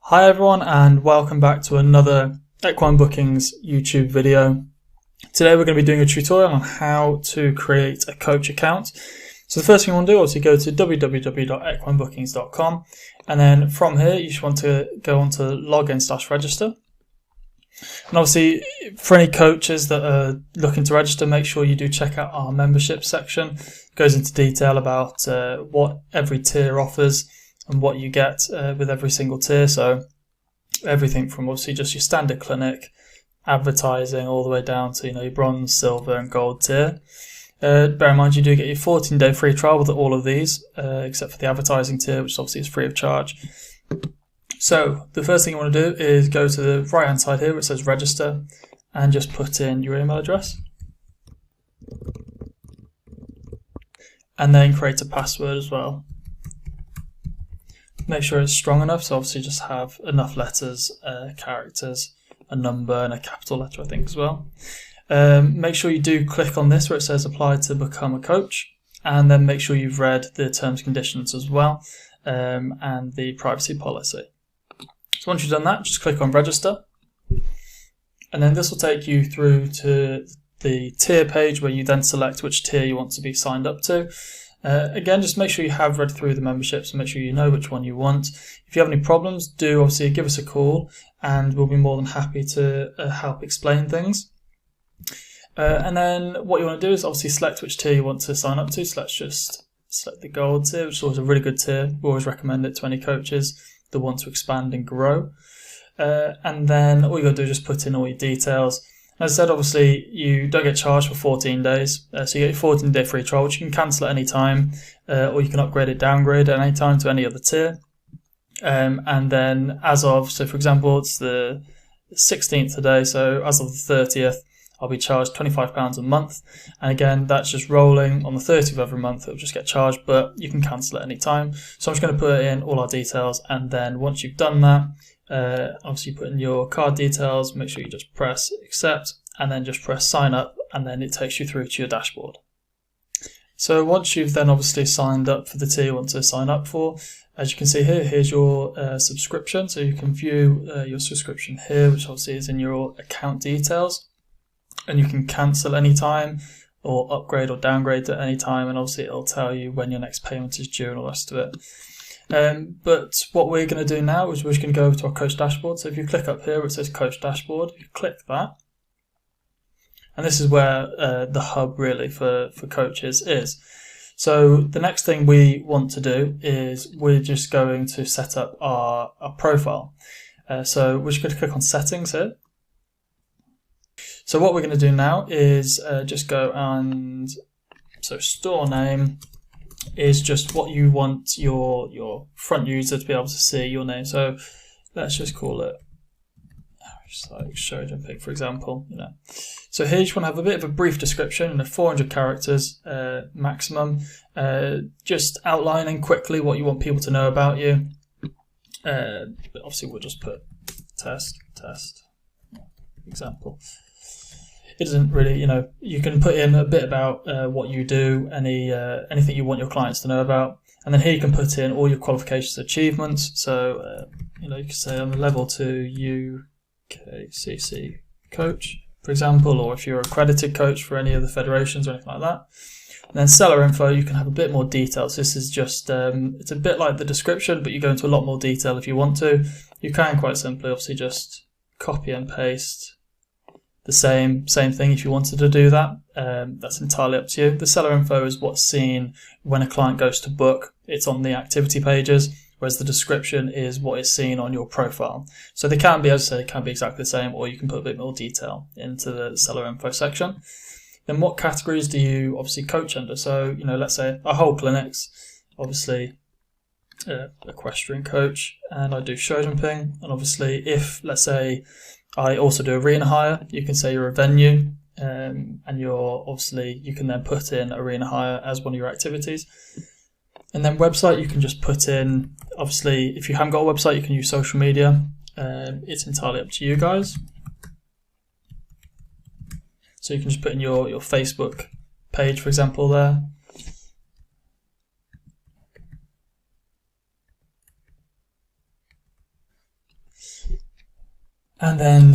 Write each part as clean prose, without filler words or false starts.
Hi everyone and welcome back to another Equine Bookings YouTube video. Today we're going to be doing a tutorial on how to create a coach account. So the first thing you want to do is go to www.equinebookings.com, and then from here you just want to go on to login/register. And obviously for any coaches that are looking to register, make sure you do check out our membership section. It goes into detail about what every tier offers and what you get with every single tier. So everything from obviously just your standard clinic, advertising, all the way down to your bronze, silver and gold tier. Bear in mind you do get your 14-day free trial with all of these, except for the advertising tier, which obviously is free of charge. So the first thing you want to do is go to the right hand side here where it says register and just put in your email address. And then create a password as well. Make sure it's strong enough, so obviously just have enough letters, characters, a number and a capital letter I think as well. Make sure you do click on this where it says apply to become a coach, and then make sure you've read the terms and conditions as well, and the privacy policy. So once you've done that, just click on register, and then this will take you through to the tier page where you then select which tier you want to be signed up to. Again, just make sure you have read through the memberships and make sure you know which one you want. If you have any problems, do obviously give us a call and we'll be more than happy to help explain things. And then what you want to do is obviously select which tier you want to sign up to. So let's just select the gold tier, which is always a really good tier. We always recommend it to any coaches that want to expand and grow. And then all you got to do is just put in all your details. As I said, obviously you don't get charged for 14 days, so you get your 14-day free trial, which you can cancel at any time, or you can upgrade it, downgrade at any time to any other tier. And then as of, so for example, it's the 16th today, so as of the 30th, I'll be charged £25 a month. And again, that's just rolling on the 30th of every month, it'll just get charged, but you can cancel at any time. So I'm just going to put in all our details, and then once you've done that, obviously put in your card details, make sure you just press accept and then just press sign up, and then it takes you through to your dashboard. So once you've then obviously signed up for the tier you want to sign up for, as you can see here, here's your subscription. So you can view your subscription here, which obviously is in your account details, and you can cancel anytime or upgrade or downgrade at any time, and obviously it'll tell you when your next payment is due and all the rest of it. But what we're going to do now is we're just going to go over to our coach dashboard. So if you click up here where it says coach dashboard, you click that, and this is where the hub really for coaches is. So the next thing we want to do is we're just going to set up our profile. So we're just going to click on settings here. So what we're going to do now is just go and, so store name is just what you want your front user to be able to see your name. So let's just call it just like show jumping, for example. So here you just want to have a bit of a brief description, 400 characters maximum, just outlining quickly what you want people to know about you. But obviously we'll just put test example. It doesn't really, you can put in a bit about what you do, anything you want your clients to know about, and then here you can put in all your qualifications, achievements. So you can say I'm a level 2 UKCC coach, for example, or if you're an accredited coach for any of the federations or anything like that. And then seller info, you can have a bit more detail. So this is just it's a bit like the description, but you go into a lot more detail if you want to. You can quite simply, obviously, just copy and paste the same thing if you wanted to do that. That's entirely up to you. The seller info is what's seen when a client goes to book. It's on the activity pages, whereas the description is what is seen on your profile. So they can be, as I say, they can be exactly the same, or you can put a bit more detail into the seller info section. Then what categories do you obviously coach under? So, let's say our whole clinics, obviously equestrian coach, and I do show jumping. And obviously if, let's say, I also do arena hire, you can say you're a venue, and you can then put in arena hire as one of your activities. And then website, you can just put in, obviously if you haven't got a website, you can use social media. It's entirely up to you guys. So you can just put in your Facebook page, for example, there. And then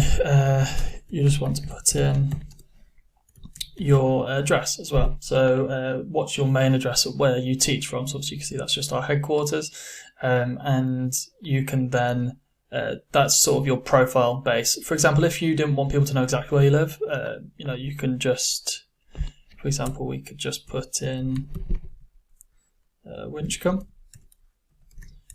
you just want to put in your address as well. So what's your main address of where you teach from? So obviously you can see that's just our headquarters, and you can then that's sort of your profile base. For example, if you didn't want people to know exactly where you live, you can just, for example, we could just put in Winchcombe.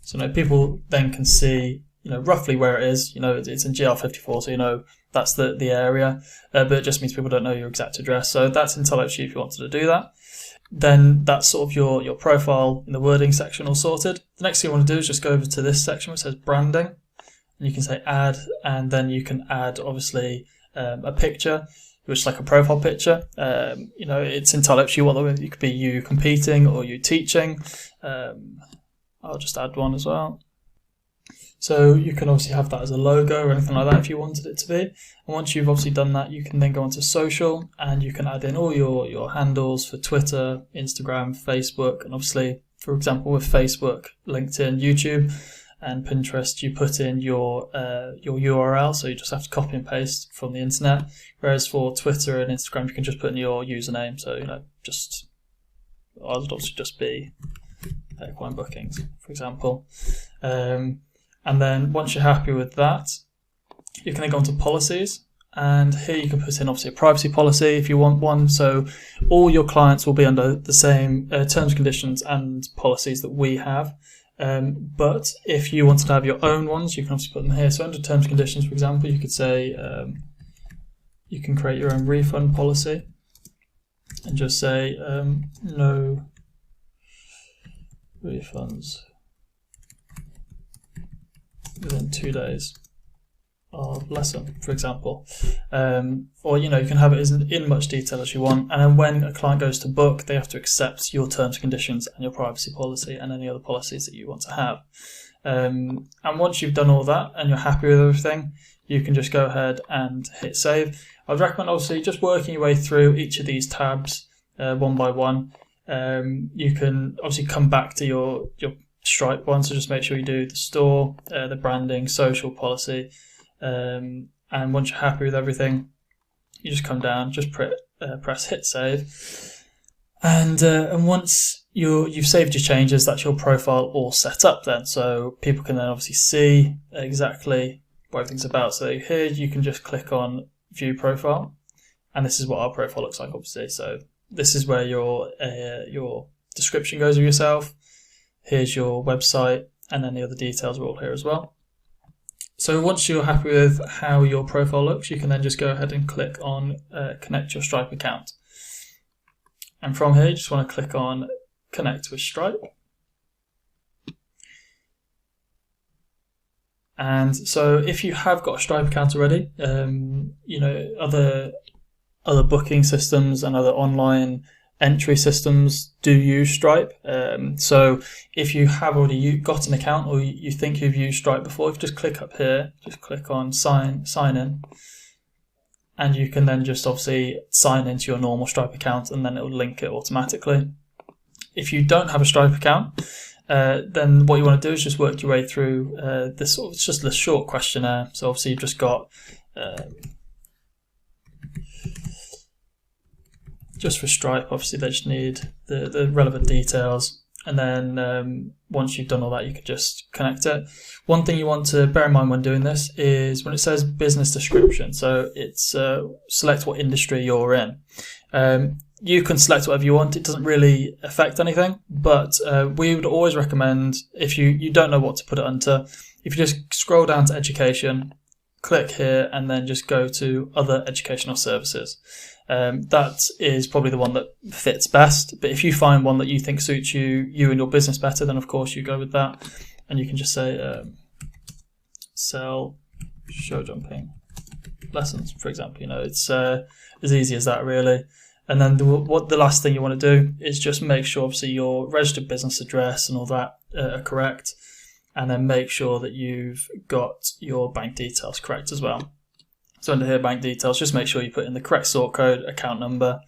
So people then can see roughly where it is. It's in GR54, so that's the area, but it just means people don't know your exact address. So that's entirely up to you if you wanted to do that. Then that's sort of your profile in the wording section all sorted. The next thing you want to do is just go over to this section which says branding, and you can say add, and then you can add obviously a picture, which is like a profile picture. It's entirely up to you what it could be, you competing or you teaching. I'll just add one as well. So you can obviously have that as a logo or anything like that if you wanted it to be. And once you've obviously done that, you can then go onto social, and you can add in all your handles for Twitter, Instagram, Facebook, and obviously, for example, with Facebook, LinkedIn, YouTube, and Pinterest, you put in your URL, so you just have to copy and paste from the internet. Whereas for Twitter and Instagram, you can just put in your username. So I'll obviously just be Equine Bookings, for example. And then once you're happy with that, you can then go on to policies, and here you can put in obviously a privacy policy if you want one. So all your clients will be under the same terms, conditions, and policies that we have. But if you wanted to have your own ones, you can obviously put them here. So under terms and conditions, for example, you could say you can create your own refund policy and just say no refunds within 2 days of lesson, for example. Or you can have it in much detail as you want, and then when a client goes to book, they have to accept your terms and conditions and your privacy policy and any other policies that you want to have. And once you've done all that and you're happy with everything, you can just go ahead and hit save. I'd recommend obviously just working your way through each of these tabs one by one. You can obviously come back to your Stripe one, so just make sure you do the store, the branding, social policy, and once you're happy with everything, you just come down, just press hit save, and once you've saved your changes, that's your profile all set up then, so people can then obviously see exactly what everything's about. So here you can just click on view profile, and this is what our profile looks like obviously. So this is where your description goes of yourself. Here's your website, and then the other details are all here as well. So once you're happy with how your profile looks, you can then just go ahead and click on connect your Stripe account. And from here, you just want to click on connect with Stripe. And so if you have got a Stripe account already, other booking systems and other online entry systems do use Stripe. So if you have already got an account, or you think you've used Stripe before, if you just click up here, just click on sign in, and you can then just obviously sign into your normal Stripe account, and then it will link it automatically. If you don't have a Stripe account, then what you want to do is just work your way through it's just a short questionnaire. So obviously you've just got just for Stripe, obviously they just need the relevant details, and then once you've done all that, you can just connect it. One thing you want to bear in mind when doing this is when it says business description, so it's select what industry you're in. You can select whatever you want, it doesn't really affect anything, but we would always recommend, if you don't know what to put it under, if you just scroll down to education, click here, and then just go to other educational services. That is probably the one that fits best, but if you find one that you think suits you and your business better, then of course you go with that, and you can just say sell show jumping lessons, for example. It's as easy as that really. And then the last thing you want to do is just make sure obviously your registered business address and all that are correct, and then make sure that you've got your bank details correct as well. So under here, bank details, just make sure you put in the correct sort code, account number,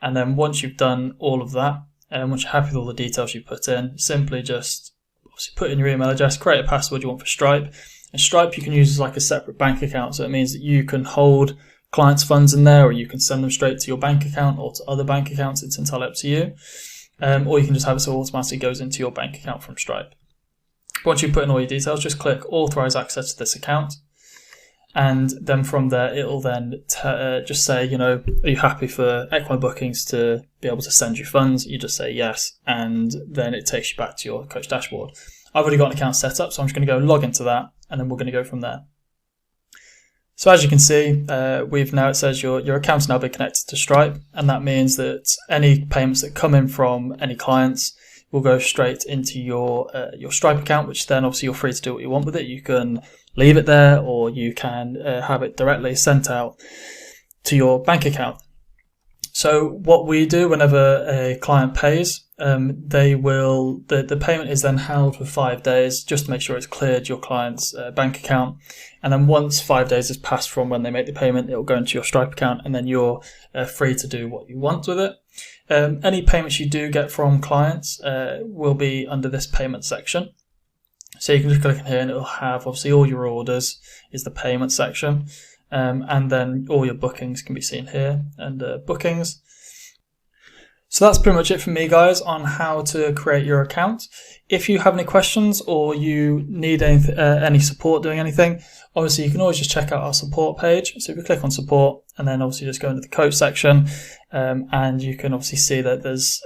and then once you've done all of that, and once you're happy with all the details you put in, simply just obviously put in your email address, create a password you want for Stripe, And Stripe you can use as like a separate bank account, so it means that you can hold clients' funds in there, or you can send them straight to your bank account or to other bank accounts. It's entirely up to you. Or you can just have it so it automatically goes into your bank account from Stripe. Once you put in all your details, just click authorize access to this account. And then from there, it'll then just say, are you happy for Equine Bookings to be able to send you funds? You just say yes, and then it takes you back to your coach dashboard. I've already got an account set up, so I'm just going to go log into that, and then we're going to go from there. So as you can see, it says your account's now been connected to Stripe, and that means that any payments that come in from any clients will go straight into your Stripe account, which then obviously you're free to do what you want with it. You can leave it there, or you can have it directly sent out to your bank account. So what we do whenever a client pays, the payment is then held for 5 days just to make sure it's cleared your client's bank account. And then once 5 days has passed from when they make the payment, it will go into your Stripe account, and then you're free to do what you want with it. Any payments you do get from clients will be under this payment section. So you can just click in here and it'll have obviously all your orders is the payment section. And then all your bookings can be seen here under bookings. So that's pretty much it for me, guys, on how to create your account. If you have any questions or you need any support doing anything, obviously you can always just check out our support page. So if you click on support and then obviously just go into the coach section, and you can obviously see that there's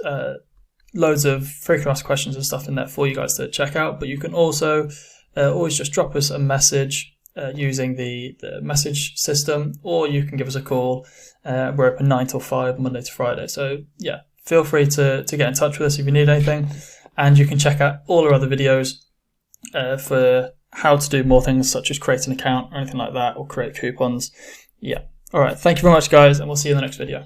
loads of frequently asked questions and stuff in there for you guys to check out. But you can also always just drop us a message using the message system, or you can give us a call. We're open 9 till 5, Monday to Friday. So yeah, feel free to get in touch with us if you need anything. And you can check out all our other videos for how to do more things such as create an account or anything like that, or create coupons. Yeah. All right. Thank you very much, guys, and we'll see you in the next video.